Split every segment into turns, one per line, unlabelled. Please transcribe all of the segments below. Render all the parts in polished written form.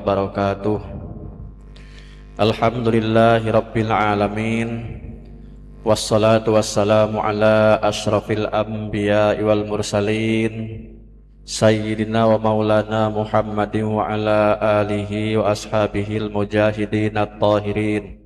wabarakatuh. Alhamdulillahi rabbil alamin. Wassalatu wassalamu ala ashrafil anbiya wal mursalin Sayyidina wa maulana Muhammadin wa ala alihi wa ashabihil mujahidin at-tahirin.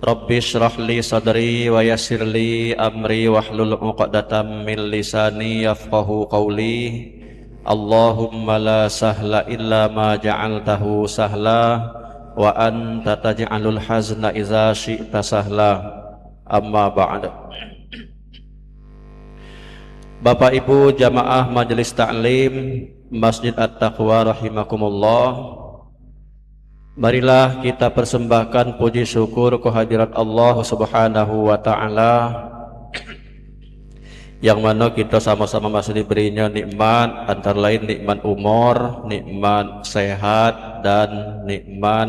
Rabbi shrah li sadri wa yassir li amri wahlul 'uqdatam min lisani yafqahu qawli. Allahumma la sahla illa ma ja'altahu sahla wa anta taj'alul hazna idza syi'ta sahla. Amma ba'd. Bapak Ibu jamaah Majelis Ta'lim Masjid At-Taqwa rahimakumullah. Marilah kita persembahkan puji syukur kehadirat Allah Subhanahu wa taala yang mana kita sama-sama masih diberinya nikmat, antara lain nikmat umur, nikmat sehat dan nikmat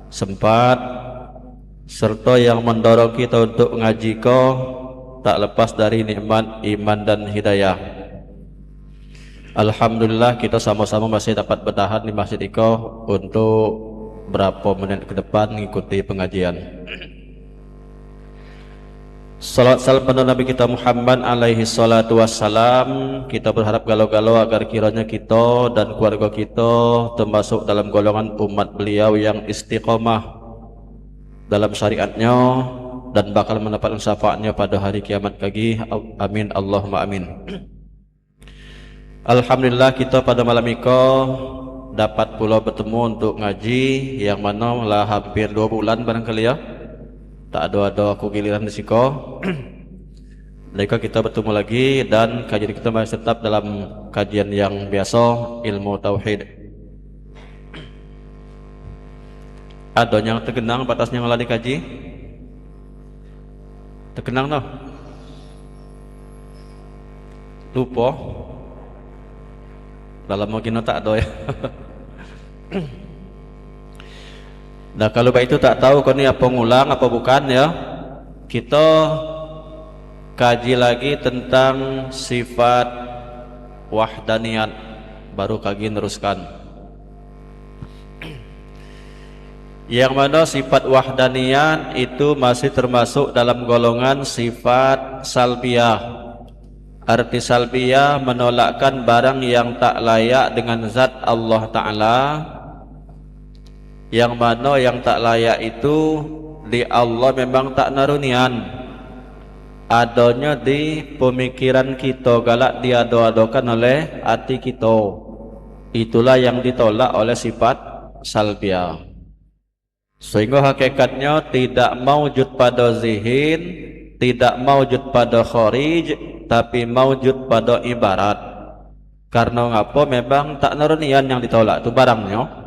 sempat, serta yang mendorong kita untuk ngaji ko tak lepas dari nikmat iman dan hidayah. Alhamdulillah kita sama-sama masih dapat bertahan di masjid iko untuk berapa menit ke depan mengikuti pengajian. Salat salam pada Nabi kita Muhammad alaihi salatu wassalam. Kita berharap galau-galau agar kiranya kita dan keluarga kita termasuk dalam golongan umat beliau yang istiqomah dalam syariatnya dan bakal mendapatkan syafaatnya pada hari kiamat lagi. Amin Allahumma amin. Alhamdulillah kita pada malam ini dapat pula bertemu untuk ngaji yang mana lah hampir 2 bulan barangkali ya. Tak ada aku giliran di siko. Mereka kita bertemu lagi dan kajian kita masih tetap dalam kajian yang biasa, ilmu tauhid. Ada yang terkenang batasnya yang lagi kaji? Terkenang no? Lupa. Dalam mungkin tak ada ya. Nah kalau baik itu tak tahu kau ni apa ngulang apa bukan ya. Kita kaji lagi tentang sifat wahdaniyat, baru kaji teruskan. Yang mana sifat wahdaniyat itu masih termasuk dalam golongan sifat salbiyah. Arti salbiyah menolakkan barang yang tak layak dengan zat Allah Ta'ala, yang mana yang tak layak itu di Allah memang tak narunian, adanya di pemikiran kita, galak diado-adokan oleh hati kita. Itulah yang ditolak oleh sifat salbiyah. Sehingga hakikatnya tidak maujud pada zihin, tidak maujud pada kharij, tapi maujud pada ibarat. Karena ngapa? Memang tak narunian yang ditolak itu barangnya.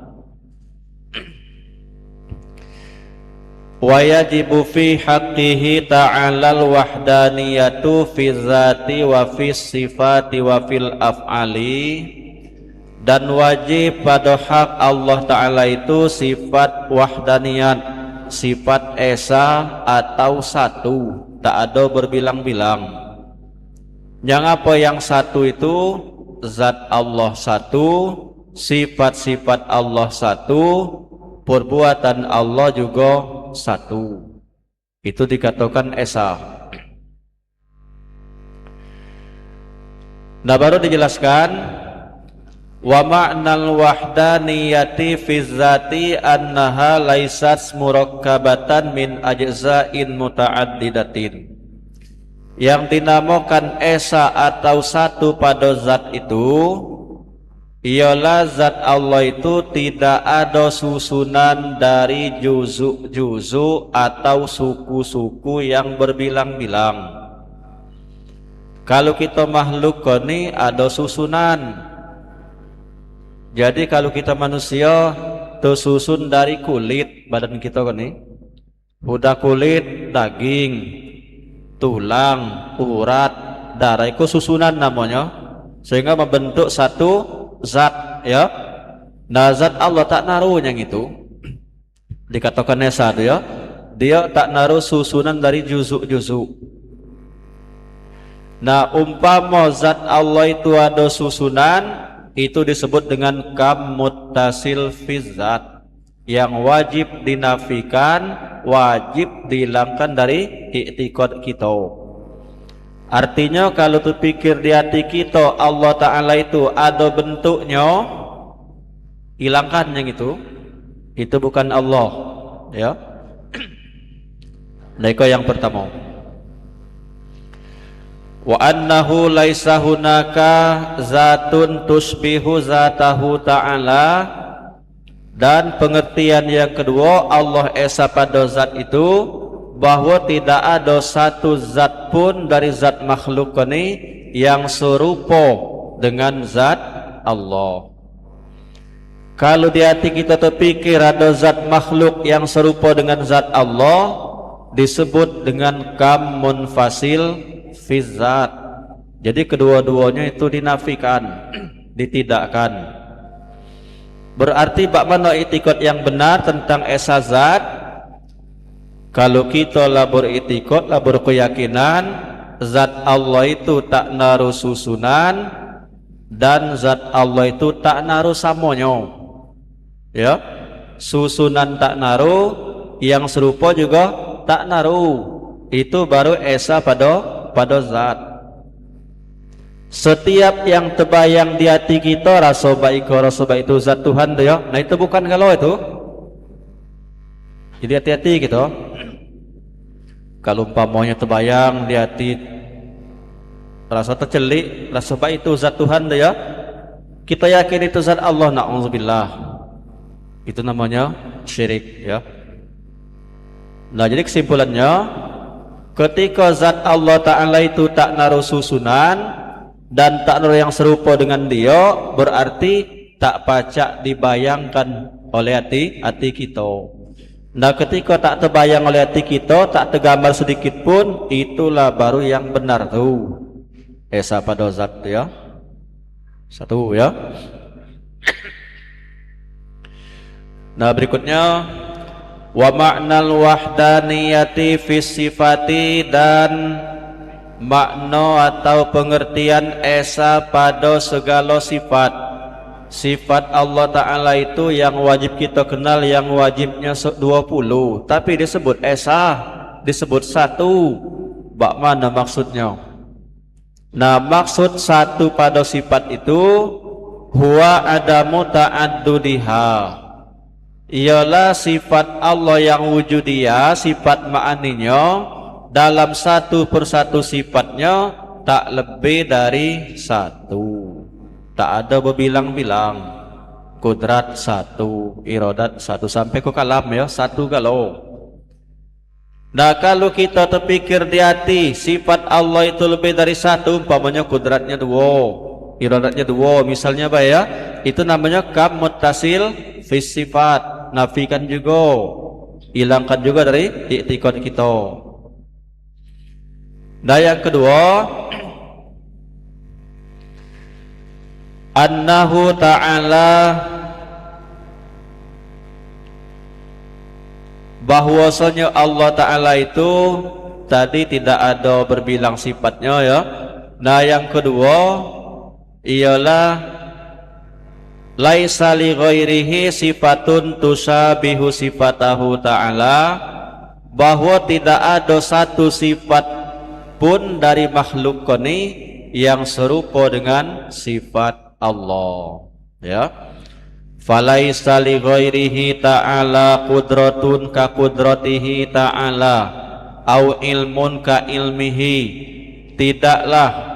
Wa yajibu fi haqqihi ta'alal wahdaniyatu fi dzati wa fi sifati wa fil af'ali. Dan wajib pada hak Allah Ta'ala itu sifat wahdaniyat, sifat esa atau satu, tak ada berbilang-bilang. Yang apa yang satu itu? Zat Allah satu, sifat-sifat Allah satu, perbuatan Allah juga satu. Itu dikatakan esa. Nah baru dijelaskan wa ma'nal wahdaniyati fi dzati annaha laysat murakkabatan min ajza'in muta'addidatin. Yang dinamakan esa atau satu pada zat itu ialah zat Allah itu tidak ada susunan dari juzuk-juzuk atau suku-suku yang berbilang-bilang. Kalau kita makhluk ini ada susunan. Jadi kalau kita manusia tersusun dari kulit badan kita ini, udah kulit, daging, tulang, urat, darah, itu susunan namanya, sehingga membentuk satu zat ya. Nah zat Allah tak naruh yang itu, dikatakan esa ya. Dia tak naruh susunan dari juzuk-juzuk. Nah umpama zat Allah itu ada susunan, itu disebut dengan kam muttasil fi zat, yang wajib dinafikan, wajib dihilangkan dari i'tiqad kita. Artinya kalau terpikir di hati kita Allah Ta'ala itu ada bentuknya, hilangkan yang itu bukan Allah, ya. Nah, itu yang pertama. Wa annahu laisa hunaka zatun tusbihu zatahu ta'ala, dan pengertian yang kedua Allah esa pada zat itu bahwa tidak ada satu zat pun dari zat makhluk ini yang serupa dengan zat Allah. Kalau di hati kita terpikir ada zat makhluk yang serupa dengan zat Allah, disebut dengan kam munfasil fi zat. Jadi kedua-duanya itu dinafikan, ditidakkan. Berarti bak mana i'tiqad yang benar tentang esa zat? Kalau kita lah beritikad, lah berkeyakinan zat Allah itu tak naruh susunan dan zat Allah itu tak naruh samonyo, ya, susunan tak naruh, yang serupa juga tak naruh, itu baru esa pada zat. Setiap yang terbayang di hati kita rasa baik itu zat Tuhan tu, ya. Nah itu bukan galau itu. Jadi hati-hati gitu. Kalau umpamanya terbayang di hati rasa tercelik, rasa baik itu zat Tuhan tu, ya. Kita yakin itu zat Allah, na'udzubillah. Itu namanya syirik, ya. Nah, jadi kesimpulannya, ketika zat Allah Ta'ala itu tak naruh susunan dan tak naruh yang serupa dengan dia, berarti tak pacak dibayangkan oleh hati kita. Nah, ketika tak terbayang oleh hati kita, tak tergambar sedikit pun, itulah baru yang benar tu esa pada zat, ya. Satu, ya. Nah, berikutnya wa ma'nal wahdaniyati fi sifati, dan makna atau pengertian esa pada segala sifat. Sifat Allah Ta'ala itu yang wajib kita kenal, yang wajibnya 20, tapi disebut esa, disebut satu. Bak mana maksudnya? Nah, maksud satu pada sifat itu huwa adamu ta'addudiha, ialah sifat Allah yang wujudiyah, sifat ma'aninya dalam satu persatu sifatnya tak lebih dari satu, tak ada berbilang-bilang. Kudrat satu, iradat satu, sampai ke kalam, ya, satu galau. Nah, kalau kita terpikir di hati sifat Allah itu lebih dari satu, umpamanya kudratnya dua, iradatnya dua, misalnya apa, ya, itu namanya kam muttasil fi sifat, nafikan juga, hilangkan juga dari i'tiqad kita. Nah, yang kedua, annahu ta'ala, bahwasanya Allah Ta'ala itu tadi tidak ada berbilang sifatnya, ya. Nah, yang kedua ialah laisa li ghairihi sifatun tusabihu sifatahu ta'ala, bahwa tidak ada satu sifat pun dari makhluk ini yang serupa dengan sifat Allah, ya. Falaisa li ghairihi ta'ala qudratun ka qudratihi ta'ala au ilmun ka ilmihi, tidaklah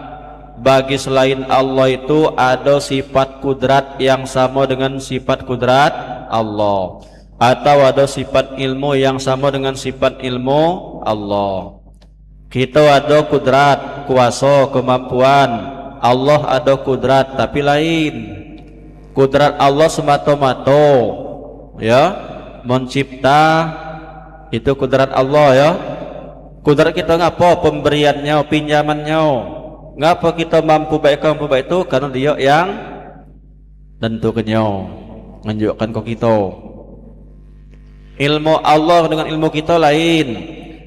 bagi selain Allah itu ada sifat kudrat yang sama dengan sifat kudrat Allah, atau ada sifat ilmu yang sama dengan sifat ilmu Allah. Kita ada kudrat, kuasa, kemampuan. Allah ada kudrat tapi lain. Kudrat Allah semata-mata, ya, mencipta, itu kudrat Allah, ya. Kudrat kita ngapa? Pemberiannya, pinjamannya. Ngapa kita mampu baik itu? Karena dia yang tentukannya, menunjukkan ke kita. Ilmu Allah dengan ilmu kita lain.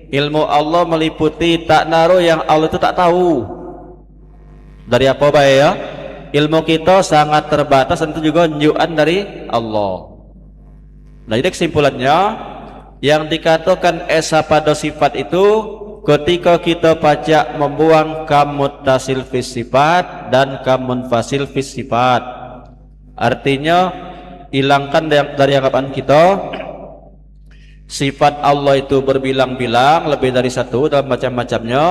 Ilmu Allah meliputi tak naruh yang Allah itu tak tahu. Dari apa baik, ya? ilmu kita sangat terbatas, dan itu juga nyuan dari Allah. Nah, jadi kesimpulannya yang dikatakan esa pada sifat itu ketika kita pajak membuang kam muttasil fis sifat dan kam munfasil fis sifat. Artinya hilangkan dari anggapan kita sifat Allah itu berbilang-bilang, lebih dari satu dalam macam-macamnya,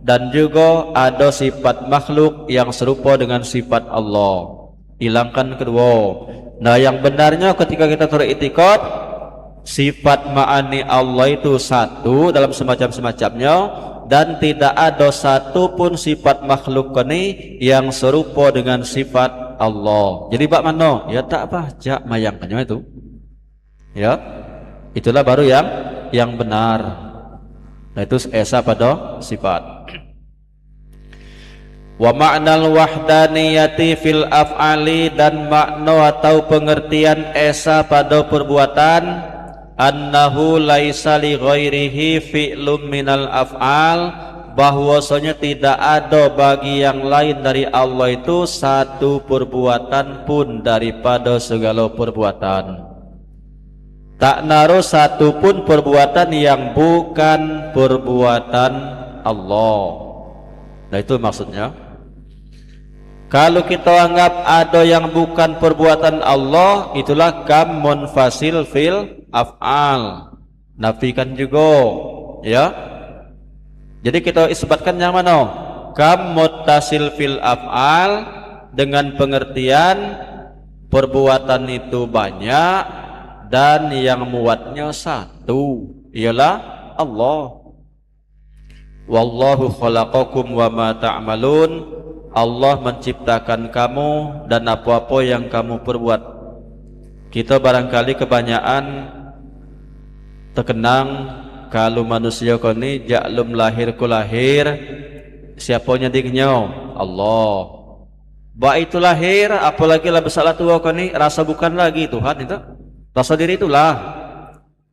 dan juga ada sifat makhluk yang serupa dengan sifat Allah. Hilangkan kedua. Nah, yang benarnya ketika kita beriktikad sifat ma'ani Allah itu satu dalam semacam-semacamnya, dan tidak ada satu pun sifat makhluk ini yang serupa dengan sifat Allah. Jadi bak mana? Ya tak baca mayangkannya itu. Ya, itulah baru yang benar. Nah, itu esa pada sifat. Wa ma'nal wahdaniyati fil af'ali, dan makna atau pengertian esa pada perbuatan annahu laisa li ghairihi fi'lum minal af'al, bahwasanya tidak ada bagi yang lain dari Allah itu satu perbuatan pun daripada segala perbuatan. Tak naruh satu pun perbuatan yang bukan perbuatan Allah. Nah, itu maksudnya. Kalau kita anggap ada yang bukan perbuatan Allah, itulah kam munfasil fil af'al. Nafikan juga, ya. Jadi kita isbatkan yang mana? Kam muttasil fil af'al dengan pengertian perbuatan itu banyak dan yang muatnya satu, ialah Allah. Wallahu khalaqakum wa ma ta'malun. Allah menciptakan kamu dan apa-apa yang kamu perbuat. Kita barangkali kebanyakan terkenang kalau manusia kau ni jaklum lahir ku lahir, siapanya dinyo? Allah. Ba itu lahir, apalagi lah bersalah tua kau ni, rasa bukan lagi Tuhan itu. Rasa diri itulah.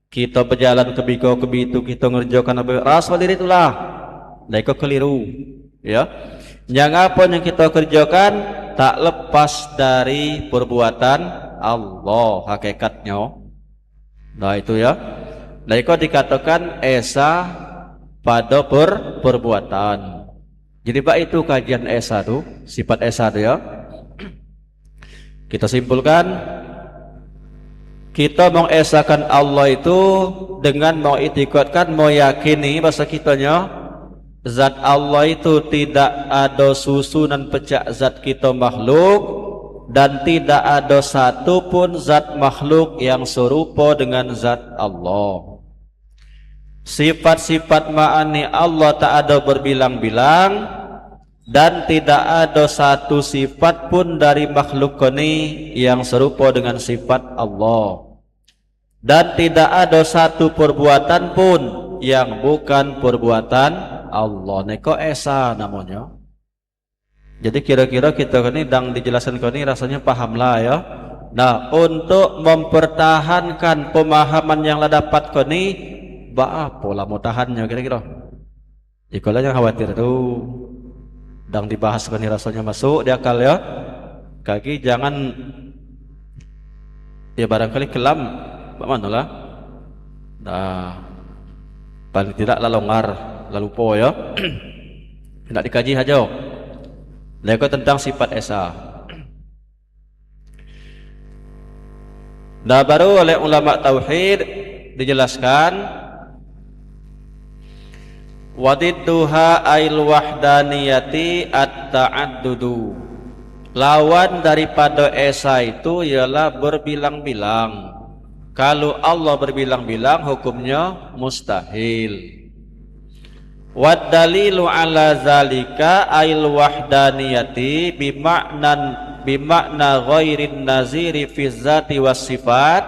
Kita berjalan ke biko ke bitu, kita ngerjakan apa? Rasa diri itulah. Nah, itu keliru, ya. Yang apa yang kita kerjakan tak lepas dari perbuatan Allah hakikatnya. Nah, itu ya. Nah, itu dikatakan esa pada perbuatan. Jadi pak itu kajian esa tuh, sifat esa tuh ya. Kita simpulkan, kita mengesakan Allah itu dengan mau itikadkan, mau yakini bahasa kitanya zat Allah itu tidak ada susunan pecah zat kita makhluk, dan tidak ada satu pun zat makhluk yang serupa dengan zat Allah. Sifat-sifat ma'ani Allah tak ada berbilang-bilang, dan tidak ada satu sifat pun dari makhluk ini yang serupa dengan sifat Allah, dan tidak ada satu perbuatan pun yang bukan perbuatan Allah. Neko esa namanya. Jadi kira-kira kita ini dang dijelaskan kau ini rasanya pahamlah ya. Nah, untuk mempertahankan pemahaman yang lah dapat kau ini, apa lah mau tahannya kira-kira? Ikolah yang khawatir tuh, dang dibahas kau ini rasanya masuk di akal ya. Kaki jangan ya barangkali kelam, bagaimana lah? Nah, paling tidak lah longgar, lalu po ya. Tidak dikaji aja. Lego tentang sifat esa. Nah, baru oleh ulama tauhid dijelaskan wadidduha ail wahdaniyati at-ta'addudu. Lawan daripada esa itu ialah berbilang-bilang. Kalau Allah berbilang-bilang hukumnya mustahil. Wad dalilu ala zalika ail wahdaniyati bimakna ghairin naziri fi zati was sifat,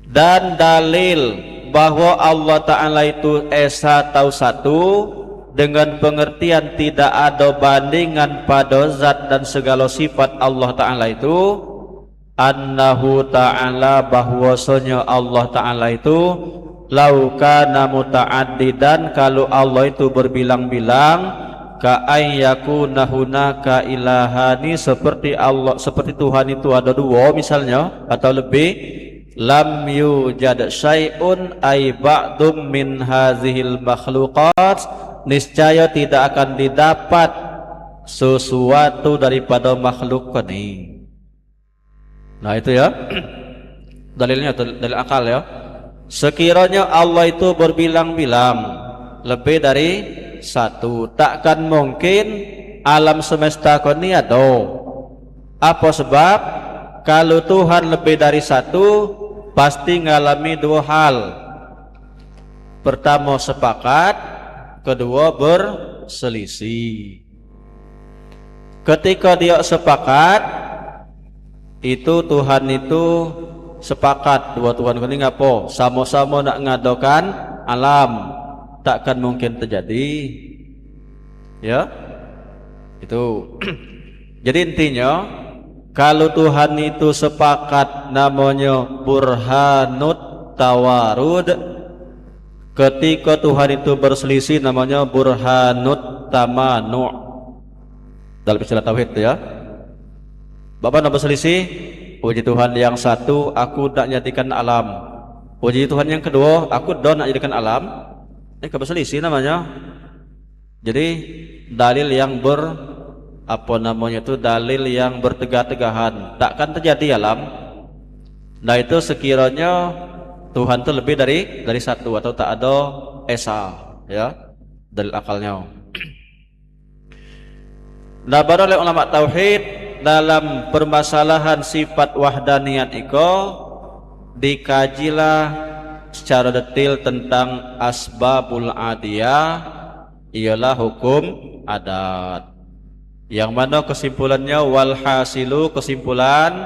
dan dalil bahwa Allah Ta'ala itu esa atau satu dengan pengertian tidak ada bandingan pada zat dan segala sifat Allah Ta'ala itu, annahu ta'ala bahwasanya Allah Ta'ala itu lau kana muta'addidan, kalau Allah itu berbilang-bilang, ka ayyakuna hunaka ilahani, seperti Allah, seperti Tuhan itu ada dua misalnya atau lebih. Lam yujad syai'un ay ba'dum min hazihil makhluqat, niscaya tidak akan didapat sesuatu daripada makhluk ini. Nah itu ya dalilnya, dalil akal ya. Sekiranya Allah itu berbilang-bilang, lebih dari satu, takkan mungkin alam semesta ini ada. Apa sebab? Kalau Tuhan lebih dari satu, pasti ngalami dua hal. Pertama sepakat, kedua berselisih. Ketika dia sepakat, itu Tuhan itu sepakat, dua Tuhan ini ngapo, sama-sama nak ngadakan alam, takkan mungkin terjadi. Ya, itu. Jadi intinya, kalau Tuhan itu sepakat namanya burhanut tawarud, ketika Tuhan itu berselisih namanya burhanut tamanu. Dalam istilah tauhid ya. Bapak nak berselisih, puji Tuhan yang satu, aku nak jadikan alam. Puji Tuhan yang kedua, aku dah nak jadikan alam. Ini berselisih namanya. Jadi dalil yang dalil yang bertegah-tegahan, takkan terjadi alam. Nah itu sekiranya Tuhan itu lebih dari satu atau tak ada esa, ya, dalil akalnya. Nah baru oleh ulama tauhid dalam permasalahan sifat wahdaniyat iko dikajilah secara detail tentang asbabul adiyah, ialah hukum adat. Yang mana kesimpulannya, walhasilu, kesimpulan,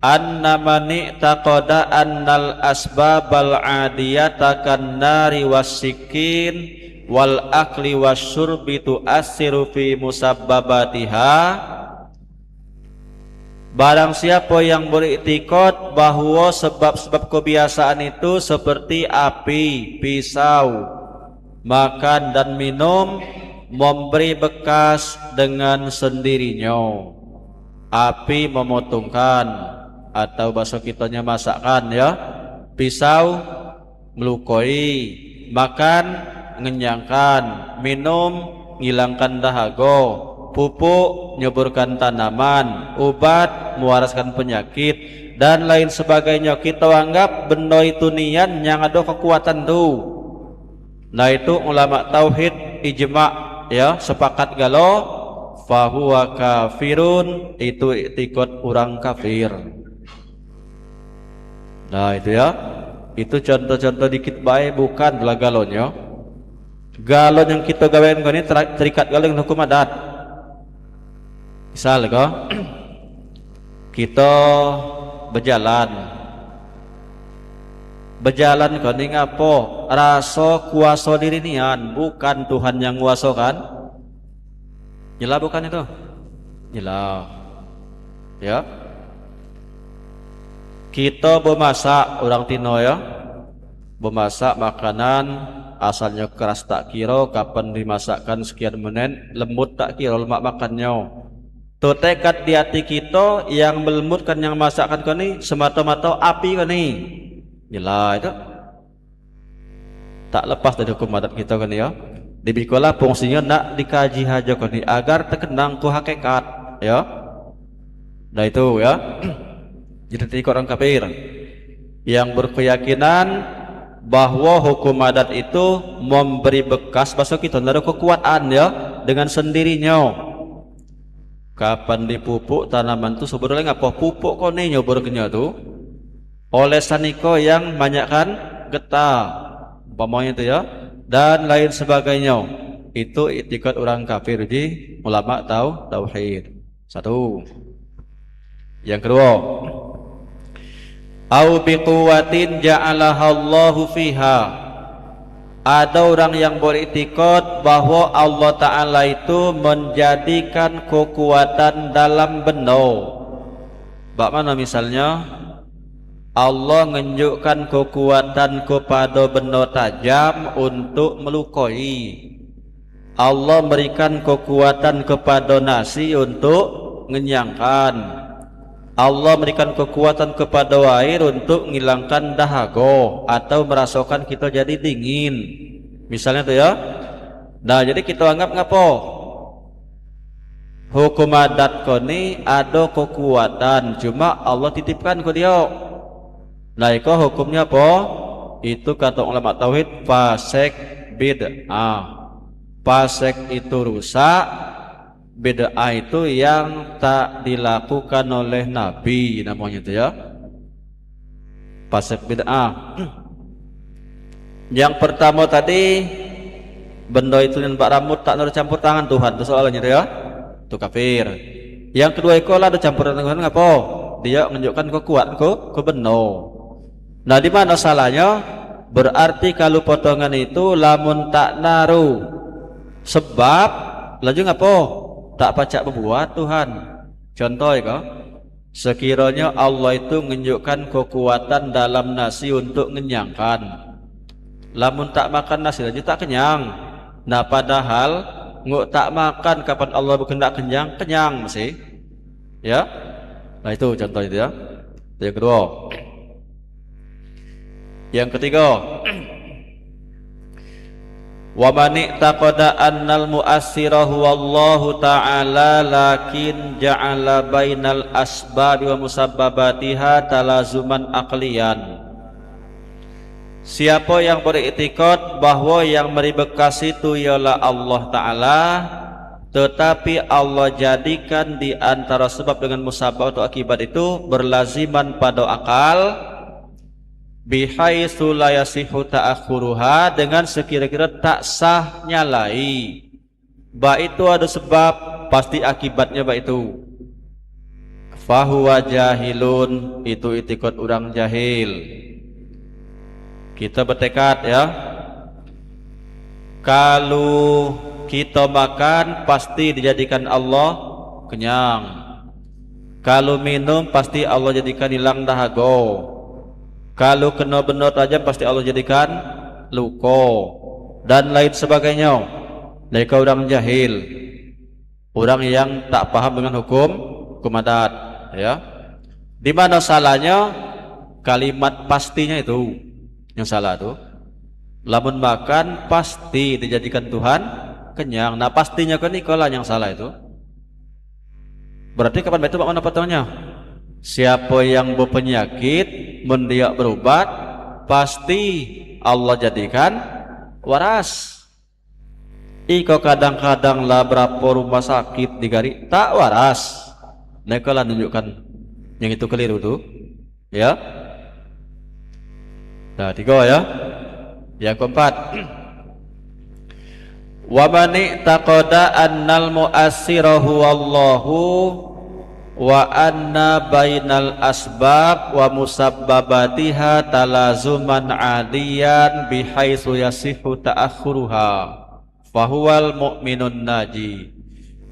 anna mani taqada annal asbabal adiyata kan nari wasikin wal akli wasyurbi tu'assiru fi musabbabatiha. Barang siapa yang beriktikad bahwa sebab-sebab kebiasaan itu seperti api, pisau, makan dan minum memberi bekas dengan sendirinya. Api memotongkan atau bahasa kitanya masakkan ya, pisau melukai, makan ngenyangkan, minum ngilangkan dahaga, pupuk nyuburkan tanaman, obat mewaraskan penyakit dan lain sebagainya. Kita anggap benda itu nian yang ada kekuatan tu. Nah itu ulama tauhid ijma' ya, sepakat galo, fahuwa kafirun, itu iktikad orang kafir. Nah itu ya, itu contoh-contoh dikit baik, bukan belah galonnya. Galon yang kita gawain ini terikat galon dengan hukum adat. Misal kita berjalan kau ni ngapo, rasa kuasa diri nian, bukan Tuhan yang kuasa kan? Jelas bukan itu? Jelas. Ya. Kita bermasak, orang Tino ya, bermasak makanan asalnya keras tak kira, kapan dimasakkan sekian menit, lembut tak kira lemak makannya. Tu tekad di hati kita yang melembutkan yang masakkan kau ni semata-mata api kau ni. Jelas itu tak lepas dari hukum adat kita kan ya. Dibikola fungsinya nak dikaji haja kan ni agar terkenang ku hakikat ya. Nah itu ya. Jadi orang kafir yang berkeyakinan bahwa hukum adat itu memberi bekas bahasa kita ada kekuatan ya dengan sendirinya. Kapan dipupuk tanaman tu sebenarnya ngapa pupuk kau ni nyobornya tu oleh saniko yang banyakkan getah umpamanya itu ya dan lain sebagainya. Itu iktikad orang kafir di ulama tauhid. Satu. Yang kedua, au biquwatin ja'alahallahu fiha, ada orang yang beriktikad bahwa Allah Ta'ala itu menjadikan kekuatan dalam benda. Bagaimana misalnya Allah menunjukkan kekuatan kepada benda tajam untuk melukai, Allah berikan kekuatan kepada nasi untuk mengenyangkan. Allah berikan kekuatan kepada air untuk menghilangkan dahaga atau merasakan kita jadi dingin. Misalnya tuh ya. Nah, jadi kita anggap ngapo? Hukum adat koni ada kekuatan, cuma Allah titipkan ke dia. Nah, itu hukumnya apa? Itu kata ulama tauhid fasik bid'ah. Fasik itu rusak, bid'ah itu yang tak dilakukan oleh Nabi, namanya itu ya. Fasik bid'ah. Yang pertama tadi, benda itu dan bak rambut tak ada campur tangan Tuhan, itu soalnya itu ya. Itu kafir. Yang kedua itu lah ada campur tangan Tuhan, ngapa? Dia menunjukkan kekuatan ke benda. Nah, di mana salahnya? Berarti kalau potongan itu lamun tak naru sebab laju ngapo? Tak pacak berbuat Tuhan. Contoh ya, sekiranya Allah itu menunjukkan kekuatan dalam nasi untuk mengenyangkan. Lamun tak makan nasi laju tak kenyang. Nah, padahal nguk tak makan kapan Allah berkehendak kenyang, kenyang masih. Ya. Nah, itu contoh itu ya. Yang kedua. Yang ketiga, wa man i'taqada annal mu'assira huwa Allah ta'ala lakin ja'ala bainal asbab wa musabbabatiha talazuman aqliyan. Siapa yang beriktikad bahwa yang memberi bekas itu ialah Allah Ta'ala, tetapi Allah jadikan di antara sebab dengan musabab atau akibat itu berlaziman pada akal, bihaitsu la yasihu ta'akhuruha, dengan sekira-kira tak sah nyalai. Ba itu ada sebab, pasti akibatnya ba itu. Fahuwa jahilun, itu itikad orang jahil. Kita bertekad ya, kalau kita makan pasti dijadikan Allah kenyang, kalau minum pasti Allah jadikan hilang dahaga, kalau kena benda tajam pasti Allah jadikan luka, dan lain sebagainya. Mereka orang jahil, orang yang tak paham dengan hukum adat ya. Di mana salahnya? Kalimat pastinya itu yang salah tuh. Lamun makan pasti dijadikan Tuhan kenyang. Nah, pastinya kan ikolah yang salah itu. Berarti kapan itu mana potongnya? Siapa yang berpenyakit mendiak berobat pasti Allah jadikan waras. Iko kadang-kadang lah berapa rumah sakit digari tak waras. Nah, kalau nunjukkan yang itu keliru tuh ya. Nah, tiga ya. Yang keempat, wa man i'taqada annal mu'assira huwallahu wa anna bainal asbab wa musabbabatiha talazuman adiyan bihaitsu yasihu ta'akhuruha fahuwal mu'minun naji.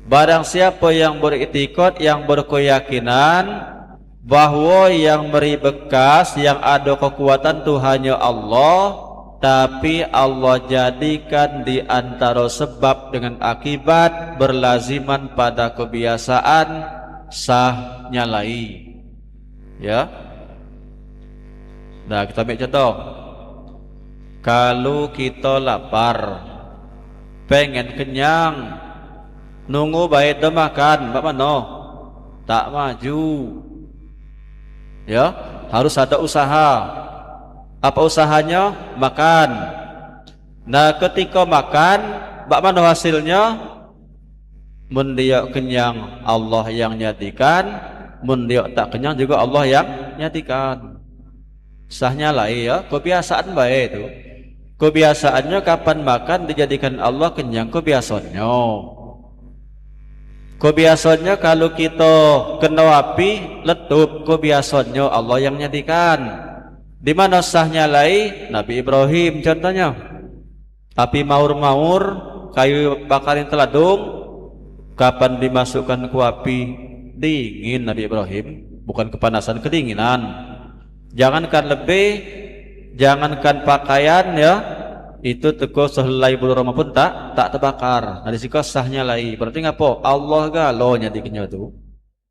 Barang siapa yang beriktikad, yang berkeyakinan bahwa yang beri bekas, yang ada kekuatan itu hanya Allah, tapi Allah jadikan di antara sebab dengan akibat berlaziman pada kebiasaan sah nyalai ya. Nah, kita ambil contoh. Kalau kita lapar, pengen kenyang, nunggu baik dah makan, bagaimana? Tak maju ya, harus ada usaha. Apa usahanya? Makan. Nah, ketika makan, bagaimana hasilnya? Mendiak kenyang Allah yang nyatikan, mendiak tak kenyang juga Allah yang nyatikan. Sahnya lah ya, kebiasaan baik itu. Kebiasaannya kapan makan dijadikan Allah kenyang, kebiasaannya. Kebiasaannya kalau kita kena api letup, kebiasaannya Allah yang nyatikan. Di mana sahnya lai? Nabi Ibrahim contohnya. Api maur-maur, kayu bakarin teladung, kapan dimasukkan ke api? Dingin Nabi Ibrahim, bukan kepanasan, kedinginan. Jangankan lebih, jangankan pakaian ya, itu teko sehelai bulu roma pun tak terbakar. Nah disiko sahnya lai. Berarti ngapo? Allah galo nyadikinnya tu.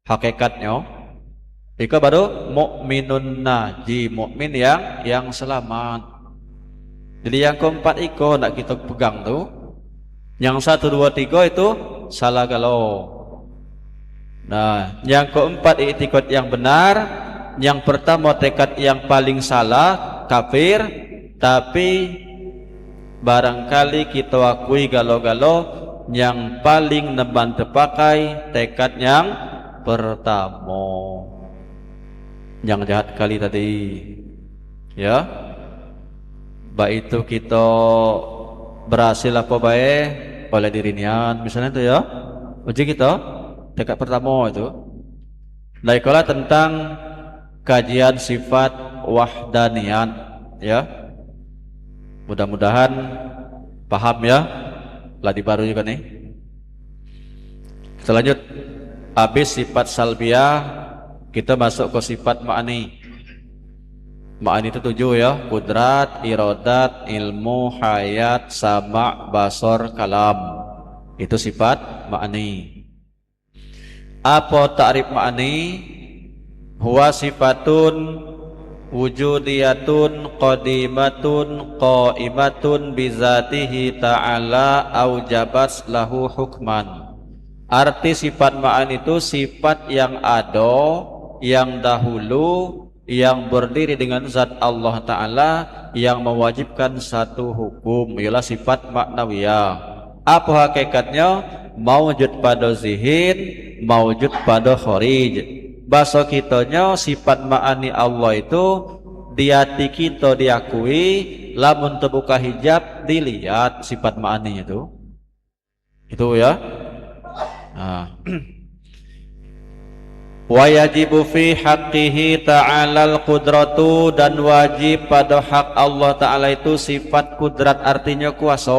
Hakikatnya iko baru mukminun naji, mukmin yang selamat. Jadi yang keempat iko nak kita pegang tu. Yang 1 2 3 itu salah galau. Nah, yang keempat i'tikad yang benar, yang pertama tekad yang paling salah, kafir, tapi barangkali kita akui galau-galau yang paling neban terpakai tekad yang pertama. Yang jahat kali tadi. Ya. Baik itu kita berhasil apa baik oleh diri nian misalnya itu ya. Uji kita tekad pertama itu. Laikola tentang kajian sifat wahdaniyat ya. Mudah-mudahan paham ya. Ladi baru juga nih. Selanjut habis sifat salbiah kita masuk ke sifat ma'ani. Ma'ani itu 7 ya. Kudrat, iradat, ilmu, hayat, sama, basor, kalam. Itu sifat ma'ani. Apa ta'rif ma'ani? Huwa sifatun wujudiyatun qadimatun qaimatun bizatihi ta'ala aujabat lahu hukman. Arti sifat ma'ani itu sifat yang ada, yang dahulu, yang berdiri dengan zat Allah Ta'ala, yang mewajibkan satu hukum, ialah sifat maknawiyah. Apa hakikatnya? Mawujud pada zihin, mawujud pada kharij. Bahasa kitanya sifat ma'ani Allah itu di hati kita diakui, lamun terbuka hijab dilihat sifat ma'ani itu. Itu ya. Nah. Wa yajibu fi haqqihi ta'ala al-qudratu, dan wajib pada hak Allah Ta'ala itu sifat kudrat, artinya kuasa.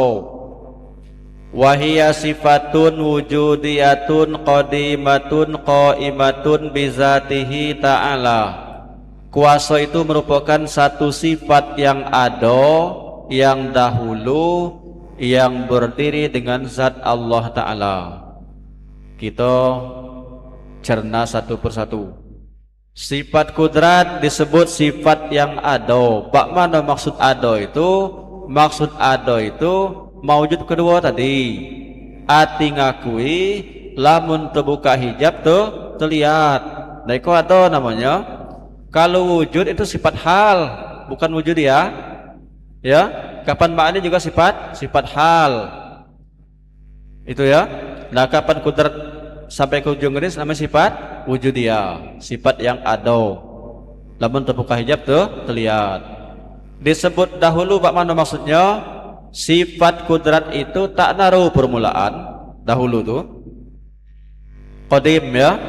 Wa hiya sifatun wujudiyatun qadimatun qaimatun bizatihi ta'ala. Kuasa itu merupakan satu sifat yang ada, yang dahulu, yang berdiri dengan zat Allah Ta'ala. Kita cerna satu persatu. Sifat kudrat disebut sifat yang ada. Bak mana maksud ada itu? Maksud ada itu mawujud kedua tadi. Ati ngakui, lamun terbuka hijab tuh terlihat. Nah itu ada namanya. Kalau wujud itu sifat hal, bukan wujud ya. Ya, kapan maknanya juga sifat hal. Itu ya. Nah kapan kudrat sampai ke ujung ini namanya sifat wujudiyah, sifat yang ada. Lamun terbuka hijab tuh terlihat. Disebut dahulu bak mana maksudnya? Sifat kudrat itu tak naruh permulaan dahulu tuh. Qadim ya.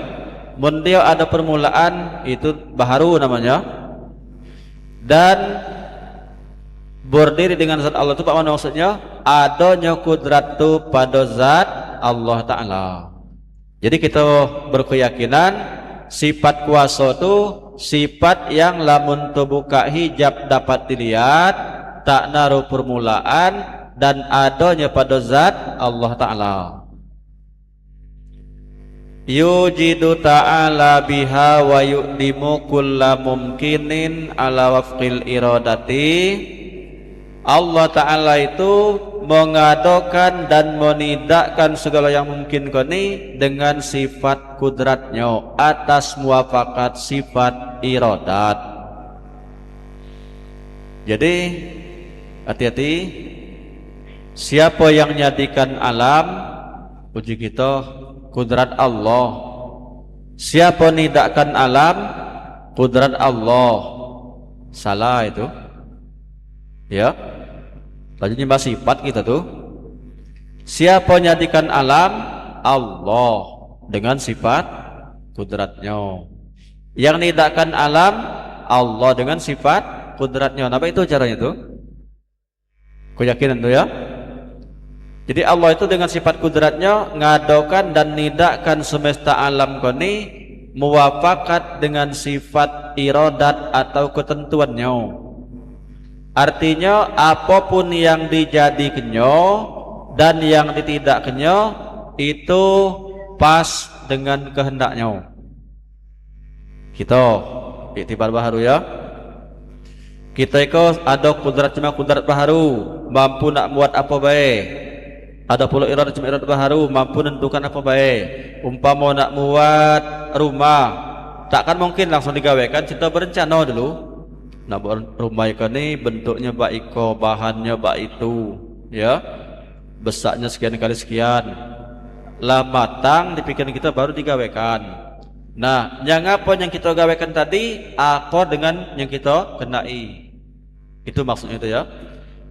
Mun dia ada permulaan itu baharu namanya. Dan berdiri dengan zat Allah itu bak mana maksudnya? Adanya kudrat itu pada zat Allah Ta'ala. Jadi kita berkeyakinan sifat kuasa itu sifat yang lamun terbuka hijab dapat dilihat, tak naruh permulaan, dan adanya pada zat Allah Ta'ala. Yujidu ta'ala biha wa yu'dimu kulla mumkinin ala wafqil iradati. Allah Ta'ala itu mengadakan dan menidakkan segala yang mungkin kini dengan sifat kudratnya atas muafakat sifat iradat. Jadi hati-hati, siapa yang nyadikan alam, puji kita, kudrat Allah. Siapa nidakkan alam, kudrat Allah. Salah itu. Ya. Tadi nyembah sifat kita tuh. Siapa nyadikan alam? Allah dengan sifat kudratnya. Yang nidakkan alam? Allah dengan sifat kudratnya. Apa itu caranya tuh? Keyakinan tuh ya. Jadi Allah itu dengan sifat kudratnya ngadokan dan nidakkan semesta alam koni muwafakat dengan sifat iradat atau ketentuannya. Artinya apapun yang dijadikannya dan yang ditidakkannya itu pas dengan kehendaknya. Kita iktibar baharu ya. Kita itu ada kudrat cuma kudrat baharu, mampu nak buat apa baik. Ada pula iradat cuma iradat baharu, mampu menentukan apa baik. Umpama nak buat rumah, takkan mungkin langsung digawekan, kita berencana dulu. Nak buat rumah ikan ni bentuknya baik iko, bahannya baik itu, ya. Besarnya sekian kali sekian. Lah matang dipikirin kita baru digawekan. Nah, yang apa yang kita gawekan tadi akor dengan yang kita kenai. Itu maksudnya itu ya.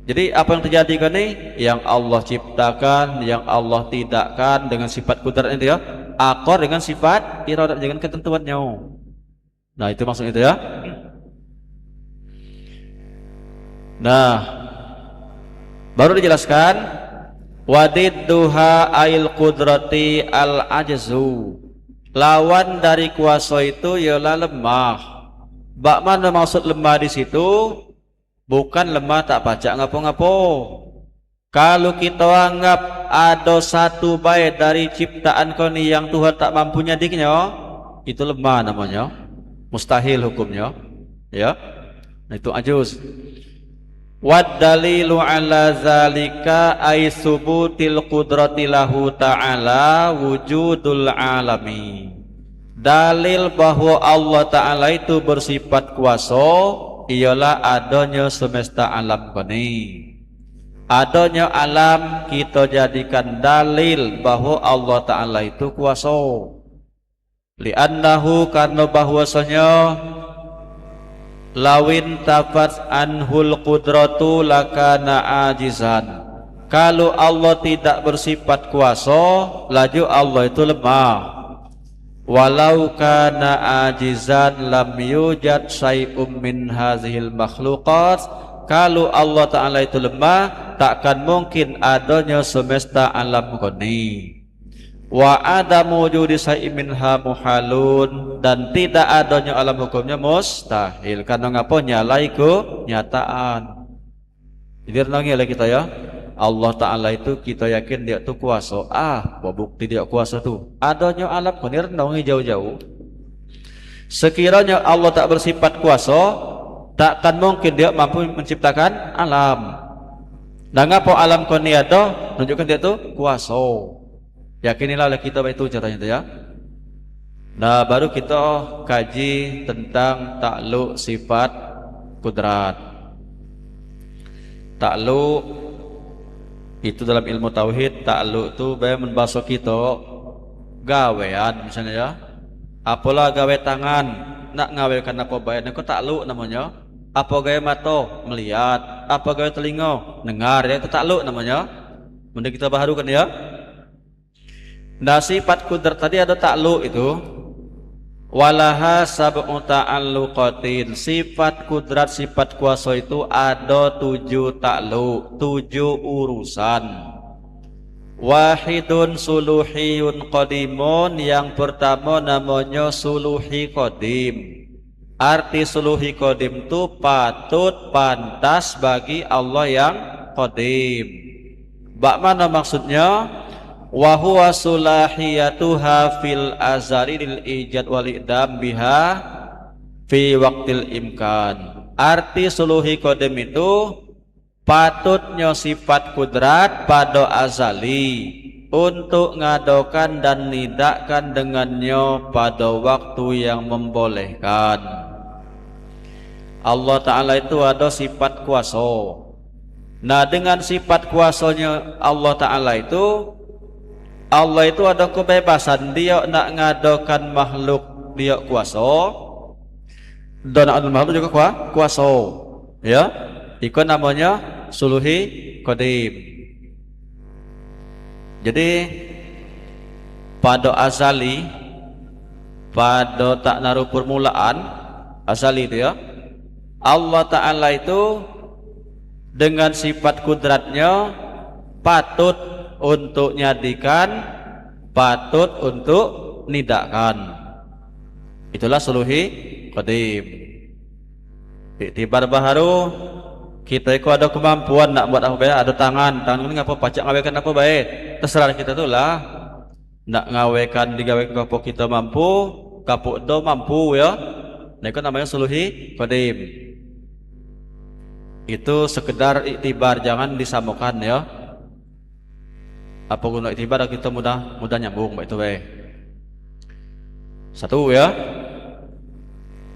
Jadi apa yang terjadi kan ini? Yang Allah ciptakan, yang Allah tidakkan dengan sifat kudrat itu ya. Akor dengan sifat iradat dengan ketentuannya. Nah, itu maksudnya itu ya. Nah, baru dijelaskan wadidduha ail qudrati al ajzu. Lawan dari kuasa itu ialah lemah. Bak mana maksud lemah di situ? Bukan lemah tak pacak ngapo-ngapo. Kalau kita anggap ada satu baik dari ciptaan kau ni yang Tuhan tak mampu nyadiknya, itu lemah namanya. Mustahil hukumnya. Ya. Nah, itu ajuz. Wad dalilu ala zalika ay subutil qudrati lahu ta'ala wujudul alami. Dalil bahwa Allah Ta'ala itu bersifat kuasa ialah adanya semesta alam ini. Adanya alam kita jadikan dalil bahwa Allah Ta'ala itu kuasa. Li'annahu karena bahwasanya lawin tafat anhul qudratu lakana ajizan. Kalau Allah tidak bersifat kuasa, laju Allah itu lemah. Walau kana ajizan lam yujad syai'um min hazihil makhluqat. Kalau Allah Ta'ala itu lemah, takkan mungkin adanya semesta alam ini. Wa adamu wujudi syai'in minha muhalun, dan tidak adanya alam hukumnya mustahil. Karena ngapa nyalai kenyataan. Jadi renangi oleh kita ya. Allah Ta'ala itu kita yakin dia tu kuasa. Bukti dia kuasa tu adanya alam ko, ni renangi jauh-jauh. Sekiranya Allah tak bersifat kuasa, takkan mungkin dia mampu menciptakan alam. Dan ngapa alam ko ni ada? Menunjukkan dia tu kuasa. Yakinilah oleh kita itu caranya itu ya. Nah, baru kita kaji tentang takluk sifat kudrat. Takluk itu dalam ilmu tauhid, takluk itu bae membahas kita gawean misalnya ya. Apalah gawe tangan nak ngawekan apa bae niku takluk namanya. Apa gawe mata melihat, apa gawe telinga dengar, ya itu takluk namanya. Mending kita baharukan ya. Nah, sifat kudrat tadi ada takluk itu. Walaha sab'u ta'alluqatin. Sifat kudrat, sifat kuasa itu ada 7 takluk, 7 urusan. Wahidun suluhiyun qadimun. Yang pertama namanya suluhi qadim. Arti suluhi qadim itu patut, pantas bagi Allah yang qadim. Bak mana maksudnya? Wa huwa sulahiyatuha fil azari lil ijad wal idam biha fi waqtil imkan. Arti suluhi qadim itu patutnya sifat kudrat pada azali untuk ngadokan dan nidakkan dengannya pada waktu yang membolehkan. Allah Ta'ala itu ada sifat kuasa. Nah, dengan sifat kuasanya Allah Ta'ala itu, Allah itu ada kebebasan. Dia nak ngadokan makhluk dia kuasa, dan ada makhluk juga kuasa. Ya, itu namanya suluhi qadim. Jadi pada azali, pada tak naruh permulaan azali itu ya, Allah Ta'ala itu dengan sifat kudratnya patut untuk nyadikan, patut untuk nidakkan. Itulah suluhi qadim. Iktibar baharu Kita itu ada kemampuan nak buat apa baik, ada tangan ini ngapa pacak ngawekan apa baik, terserah kita tu lah. Nak ngawekan digawe kapok kita mampu, kapok do mampu ya. Nah itu namanya suluhi qadim. Itu sekedar iktibar, jangan disamakan ya. Apa guna iktibar kita mudah nyambung baik itu baik. Satu ya.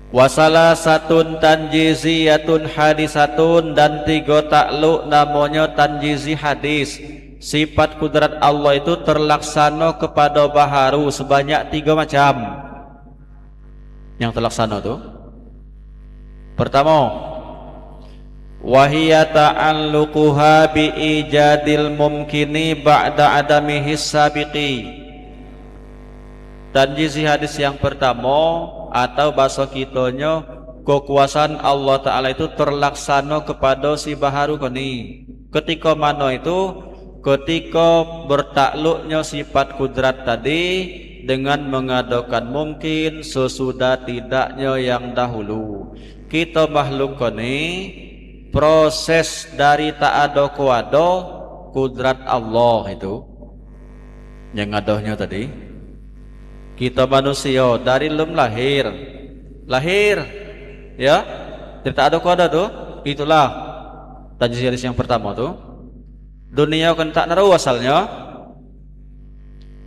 Wasala satun tanjiziyatun hadisatun, dan 3 takluk namanya tanjizi hadis. Sifat kudrat Allah itu terlaksana kepada baharu sebanyak 3 macam. Yang terlaksana tu pertama, wahiyya ta'alluquha bi ijadil mumkini ba'da adamihi sabiqi. Tanjizi hadis yang pertama atau bahasa kitanya, kekuasaan Allah Ta'ala itu terlaksana kepada si baharu kini. Ketika mana itu? Ketika bertakluknya sifat kudrat tadi dengan mengadakan mungkin sesudah tidaknya yang dahulu. Kita makhluk kini proses dari tak ada ku ada kudrat Allah itu yang adanya tadi. Kita manusia dari lum lahir ya, tidak ada ku ada tu. Itulah tanjiz hadis yang pertama tu. Dunia kan tak naruh asalnya,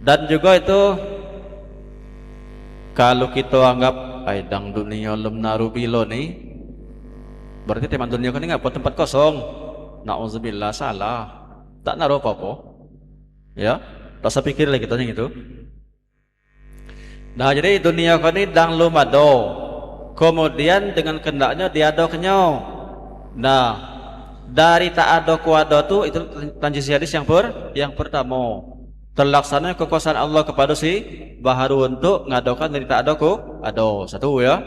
dan juga itu kalau kita anggap aidang dunia lum naruh bilo ni, berarti teman dunia kan ngapa tempat kosong. Nauzubillah, salah, tak naruh apa-apa ya. Tak usah pikir lagi kita gitu. Nah jadi dunia ini dang lumado, kemudian dengan kendaknya diadoknya. Nah dari tak ada kuada tu, itu tanjiz hadis yang pertama, terlaksana kekuasaan Allah kepada si baharu untuk ngadokan dari tak ada ku ada. Satu ya.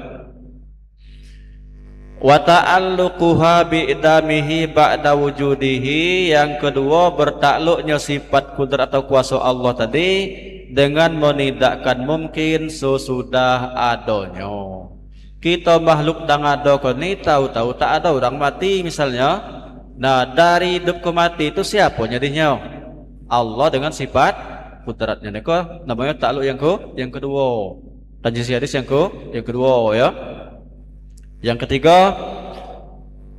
Wa ta'alluquha bi idamihi ba'da wujudihi. Yang kedua, bertakluknya sifat kudrat atau kuasa Allah tadi dengan menidakkan mungkin sesudah adanya. Kita makhluk dang ada ni tahu-tahu tak ada orang mati misalnya. Nah dari hidup ke mati itu siapa jadinya? Allah dengan sifat kudratnya. Niko namanya takluk yang kedua. Tanjiz hadis yang kedua ya. Yang ketiga,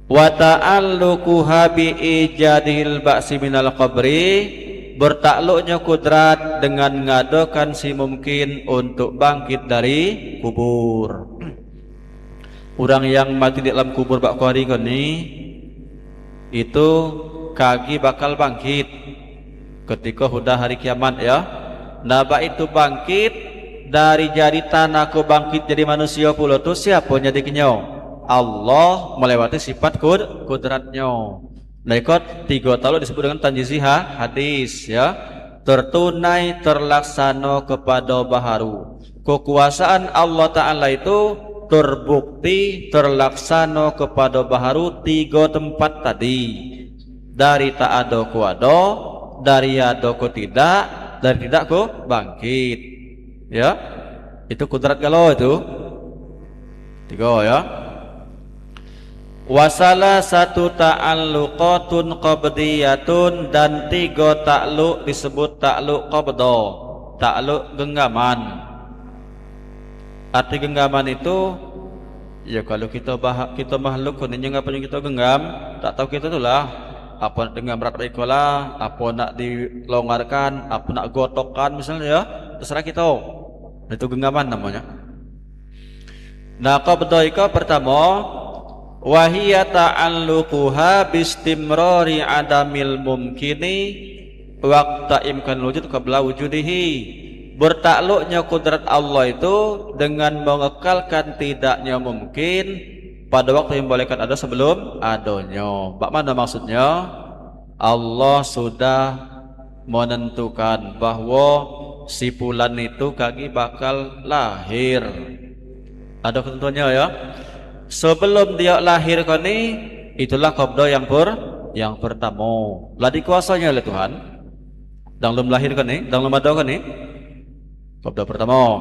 wa ta'alluquha bi ijadil ba'si minal qabri. Bertakluknya kudrat dengan ngadakan si mungkin untuk bangkit dari kubur. Orang yang mati di dalam kubur bak hari ni itu kaki bakal bangkit ketika sudah hari kiamat ya. Naba itu bangkit dari jadi tanah ke bangkit jadi manusia pula tu siapa jadinya? Allah melewati sifat kudratnya. Nah ikut 3 takluk disebut dengan tanjizi hadis ya. Tertunai terlaksana kepada baharu. Kekuasaan Allah Ta'ala itu terbukti terlaksana kepada baharu 3 tempat tadi. Dari tak ada ku ada, dari ada ku tidak, dari tidak ku bangkit ya. Itu kudrat galau itu 3 ya. Wasala satu ta'alluqatun qabdiyatun, dan 3 takluk disebut takluk qabda, takluk genggaman. Arti genggaman itu ya kalau kita makhluk kuningnya apa yang kita genggam, tak tahu kita itulah apa nak genggam berat baiklah, apa nak dilonggarkan, apa nak gotokkan misalnya ya, terserah kita. Itu genggaman namanya. Nah qabda itu pertama, wahiyya ta'alluquha bistimrari adamil mumkini waqta imkan wujud qabla wujudihi. Bertakluknya kudrat Allah itu dengan mengekalkan tidaknya mungkin pada waktu yang bolehkan ada sebelum adanya. Bagaimana maksudnya? Allah sudah menentukan bahwa si fulan itu kaki bakal lahir. Ada ketentuannya ya. Sebelum dia lahir kini, itulah qabda yang pertama. Lah dikuasanya oleh Tuhan. Dan belum lahir kini, dan belum ada kini. Qabda pertama.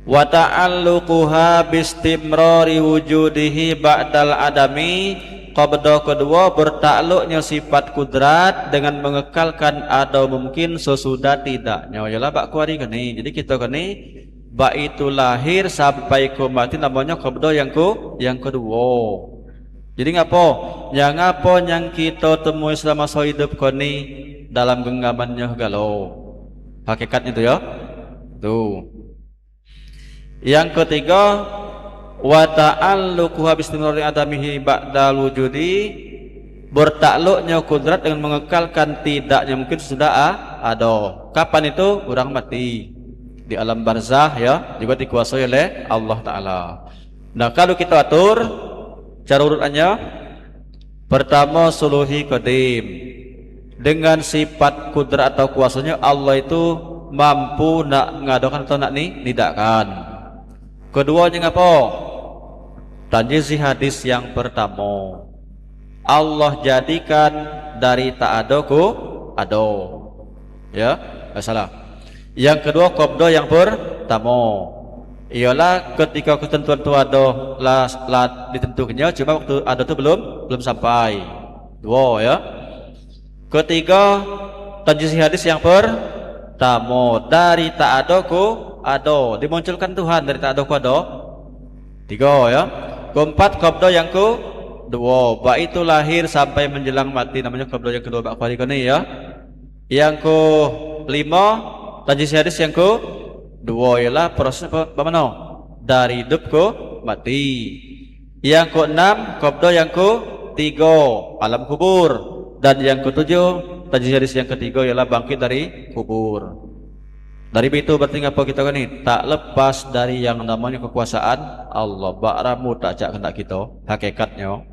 wa ta'alluquha bistimrari wujudihi ba'dal adami. Qabda kedua bertakluknya sifat kudrat dengan mengekalkan ada mungkin sesudah tidaknya. Yalah bak kuari kini. Jadi kita kini bak itu lahir sampai ke mati namanya qabda yang kedua. Jadi ngapo? Yang ngapo yang kita temui selama hidup kini dalam genggamannya galau. Hakikatnya itu ya. Tuh. Yang ketiga wa ta'alluquha bistimrari adamihi ba'dal wujudi, bertakluknya kudrat dengan mengekalkan tidaknya mungkin sudah ada. Kapan itu? Orang mati di alam barzah ya, juga dikuasai oleh Allah Ta'ala. Nah kalau kita atur cara urutannya, pertama suluhi qadim, dengan sifat kudrat atau kuasanya Allah itu mampu nak ngadakan atau nak nidakkan. Keduanya apa? Tanjizi hadis yang pertama, Allah jadikan dari tak ada ku ada. Ya, salah. Yang kedua qabda yang pertama, ialah ketika ketentuan itu ada lah ditentukannya, cuma waktu ada itu belum sampai. Dua ya. Ketiga tanjizi hadis yang pertama, dari tak ada ku ada, dimunculkan Tuhan dari tak ada ku ada. Tiga ya. Keempat qabda yang kedua, ba itu lahir sampai menjelang mati namanya qabda yang kedua bak kali ya. Yang kelima tanjiz hadis yang kedua ialah proses apa mana? Dari hidup ke mati. Yang keenam qabda yang ketiga alam kubur, dan yang ketujuh tanjiz hadis yang ketiga ialah bangkit dari kubur. Dari itu berarti apa kita kan ini tak lepas dari yang namanya kekuasaan Allah. Bakramu tak cak hendak kita hakikatnya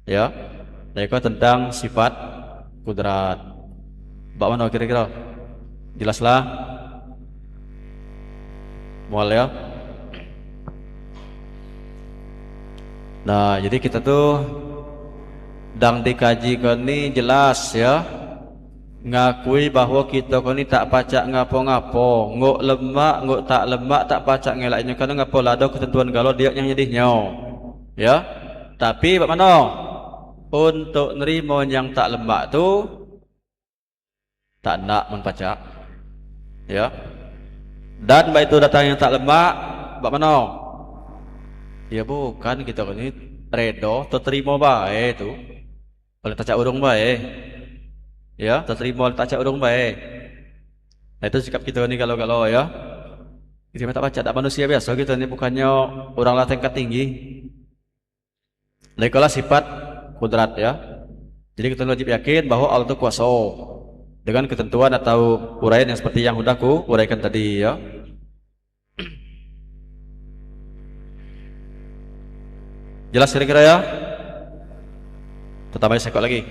ya. Mereka tentang sifat kudrat. Bak mana kira-kira? Jelaslah. Mual ya. Nah, jadi kita tuh dang dikaji ini jelas ya. Ngakui bahwa kita kini tak pacak ngapo-ngapo, ngok lemak, ngok tak lemak, tak pacak ngelaknya karena ngapo lado ketentuan galau dia yang nyedihnya ya. Tapi bagaimana untuk nerimo yang tak lemak tu tak nak menpacak ya. Dan baik itu datang yang tak lemak bagaimana ya, bukan kita kini redo terima baik tu oleh tacak urung baik ya, terima tak cak urung baik. Nah itu sikap kita ni kalau ya. Kita tak baca, tak manusia biasa kita ni, bukannya orang lah tingkat tinggi. Itulah sifat kudrat ya. Jadi kita wajib yakin bahwa Allah itu kuasa dengan ketentuan atau uraian yang seperti yang sudah ku uraikan tadi ya. Jelas kira-kira ya? Terutama sekali lagi.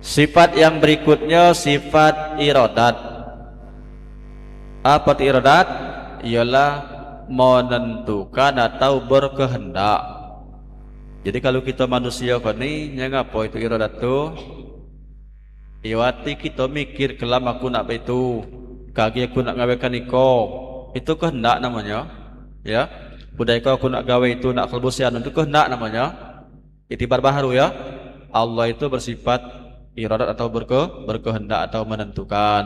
Sifat yang berikutnya sifat iradat. Apa itu iradat? Ialah menentukan atau berkehendak. Jadi kalau kita manusia kini, yang apa itu iradat tu? Iwati kita mikir kelam aku nak itu, kaki aku nak ngawekan iko, itu kehendak namanya. Ya, budaya aku nak gawe itu, nak kelbusian itu kehendak namanya. Itibar baharu ya. Allah itu bersifat iradat atau berkehendak atau menentukan.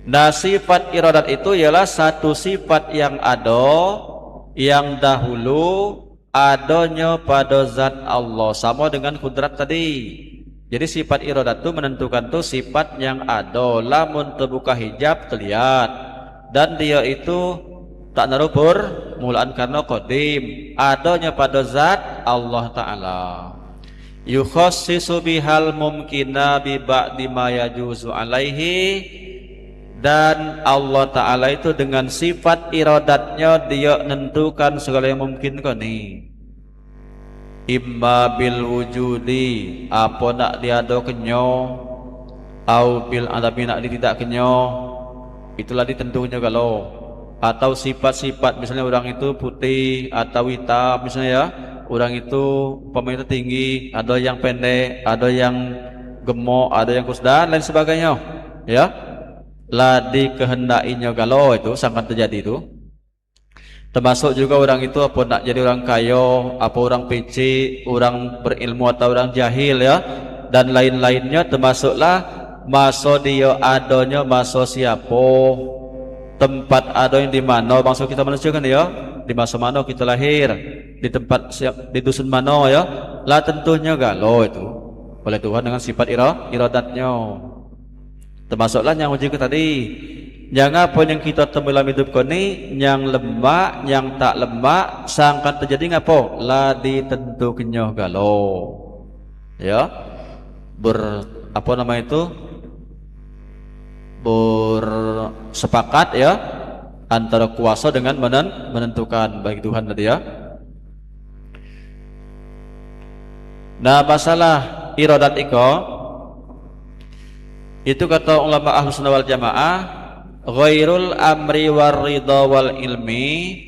Nah sifat iradat itu ialah satu sifat yang ada, yang dahulu adanya pada zat Allah, sama dengan kudrat tadi. Jadi sifat iradat itu menentukan tuh sifat yang ada, lamun terbuka hijab terlihat, dan dia itu tak narupur mulaan karena qadim, adanya pada zat Allah Ta'ala. Yukhassisu bihal mumkina bi ba'di ma yajuzu alaihi, dan Allah Ta'ala itu dengan sifat iradatnya dia menentukan segala yang mungkin kini. Imma bil wujudi, apa nak diado kenyo, au bil adabi nak tidak kenyo, itulah ditentunya kalau. Atau sifat-sifat misalnya orang itu putih atau hitam misalnya ya, orang itu umpamanya tinggi, ada yang pendek, ada yang gemuk, ada yang kurus dan lain sebagainya ya. lah dikehendainya galau itu sangat terjadi itu. Termasuk juga orang itu apa nak jadi orang kaya, apa orang peci, orang berilmu atau orang jahil ya, dan lain-lainnya termasuklah masa dia adanya masa siapa, tempat ada yang di mana bangsa kita manusia kan ya, di masa mana kita lahir, di tempat siap, di dusun mana ya, lah tentunya galau itu oleh Tuhan dengan sifat iradatnya. Termasuklah yang uji tadi. Yang apa yang kita temui dalam hidup ini, yang lemak, yang tak lemak, sangkan terjadi ngapo? Lah ditentukannya galau. Ya, apa nama itu? Bersepakat ya antara kuasa dengan menentukan bagi Tuhan tadi ya. Nah, masalah iradat itu kata ulama Ahlus Sunnah wal Jamaah, ghairul amri war ridha wal ilmi,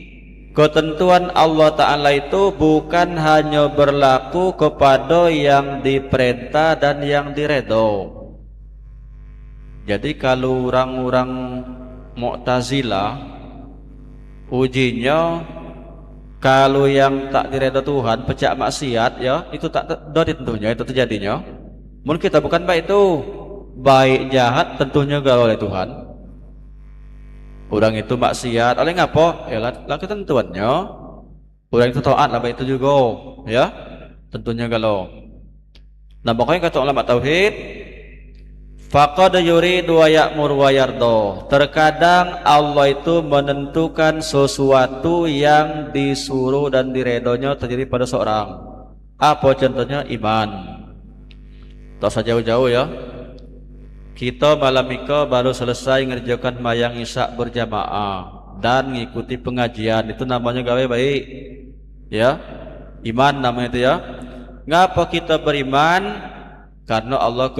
ketentuan Allah Ta'ala itu bukan hanya berlaku kepada yang diperintah dan yang diredho. Jadi kalau orang-orang Mu'tazilah ujinya kalau yang tak diredho Tuhan pecah maksiat ya, itu tak tentunya itu terjadinya. Mungkin kita bukan baik itu, baik jahat tentunya galau oleh Tuhan. Orang itu maksiat oleh ngapa? Ya lah ketentuannya. Orang itu taat lah baik itu juga ya, tentunya galau. Nah makanya kata ulama tauhid, faqad yuridu wa ya'mur wa yardo. Terkadang Allah itu menentukan sesuatu yang disuruh dan diredonya terjadi pada seorang. Apa contohnya? Iman. Tak usah jauh-jauh ya. Kita malam itu baru selesai ngerjakan mayang isya berjamaah dan ngikuti pengajian, itu namanya gawe baik ya, iman namanya itu ya. Ngapa kita beriman? Karena Allah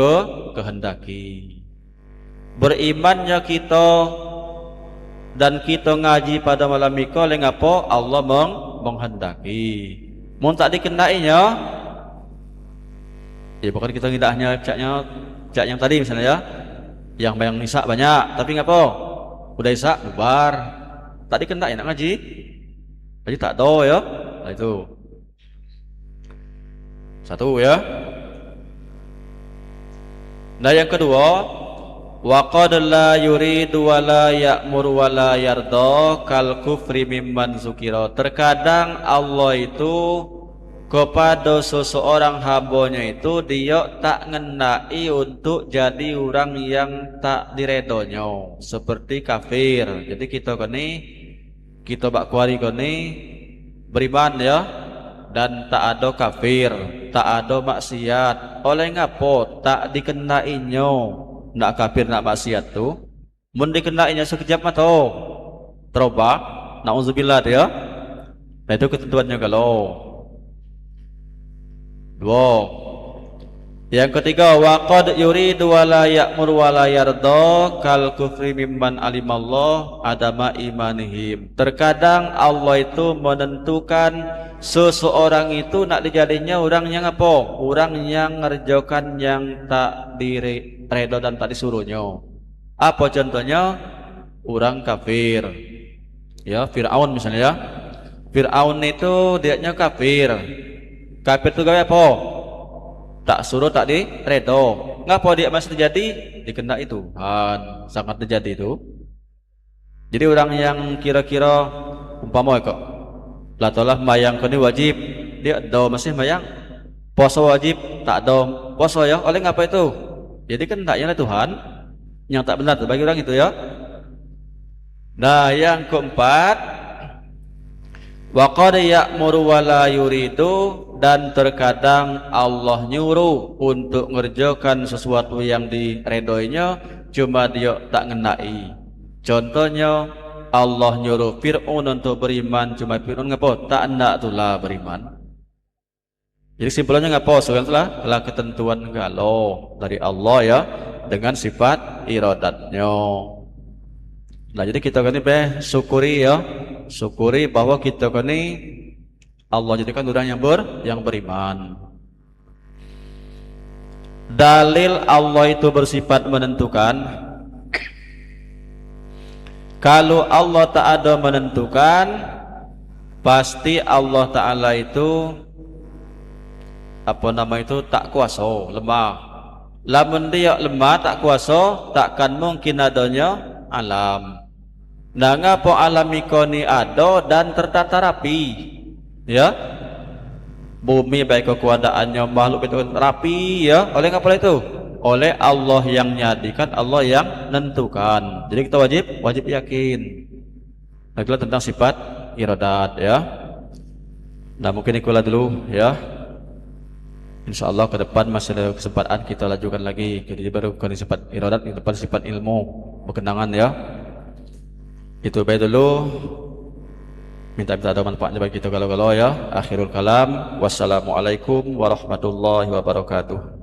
kehendaki. Berimannya kita dan kita ngaji pada malam itu oleh ngapa? Allah menghendaki. Mun tak dikenainya ya bukan kita ngidahnya cak yang tadi misalnya ya, yang bayang isya banyak tapi ngapa udah isya bubar, tadi kena ya nak ngaji jadi tak do ya. Nah, itu satu ya. Nah yang kedua, wa qad la yuridu wa la ya'mur wa la yarda kal kufri mimman zukira. Terkadang Allah itu kepada seseorang hambanya itu dia tak ngenai untuk jadi orang yang tak diredonyo, seperti kafir. Jadi kita bak kuari kini beriman ya, dan tak ada kafir, tak ada maksiat. Oleh ngapo tak dikenainya nak kafir nak maksiat tu? Mun dikenainya sekejap mata terobak, nauzubillah ya. Nah itu ketentuannya kalau. Dua. Yang ketiga, wa qad yuridu wa la ya'mur wa la yarda kal kufri mimman alimallah adama imanihim. Terkadang Allah itu menentukan seseorang itu nak dijadinya orang yang apa? Orang yang ngerjakan yang tak diredha dan tak disuruhnya. Apa contohnya? Orang kafir. Ya, Fir'aun misalnya ya. Fir'aun itu dianya kafir. Kafir itu gawe apa? Tak suruh tak diredho. Ngapa dia masih terjadi? Dikehendaki Tuhan, sangat terjadi itu. Jadi orang yang kira-kira umpama kok lah tolah mayang kini wajib, dia do masih mayang. Puasa wajib, tak do puasa ya. Oleh ngapa itu? Jadi kehendaknya Tuhan yang tak benar bagi orang itu ya. Nah, yang keempat, wa qad ya'muru wa la yuridu, dan terkadang Allah nyuruh untuk mengerjakan sesuatu yang diredhoinya cuma dia tak ngenai. Contohnya Allah nyuruh Fir'aun untuk beriman, cuma Fir'aun ngapa? Tak nak tulah beriman. Jadi simpelnya ngapa? Sebenarnya telah ketentuan galau dari Allah ya, dengan sifat iradatnya. Nah jadi kita kan ini syukuri ya, syukuri bahwa kita kan ini Allah jadikan orang yang beriman. Dalil Allah itu bersifat menentukan Kalau Allah tak ada menentukan, pasti Allah Ta'ala itu apa nama itu tak kuasa, lemah. Lamun dia lemah tak kuasa, takkan mungkin adanya alam. Nah ngapo alam ikoni ada dan tertata rapi, ya. Bumi baik kekuadaannya makhluk itu rapi, ya. Oleh apa itu? Oleh Allah yang nyadikan, Allah yang nentukan. Jadi kita wajib yakin. Nah, tentang sifat iradat, ya. Nah mungkin ikulah dulu, ya. Insya Allah ke depan masih ada kesempatan kita lanjutkan lagi. Jadi baru ke sifat iradat, ke depan sifat ilmu berkenangan, ya. Itu baik dulu. Minta ada manfaatnya bagi kita kalau ya. Akhirul kalam. Wassalamualaikum warahmatullahi wabarakatuh.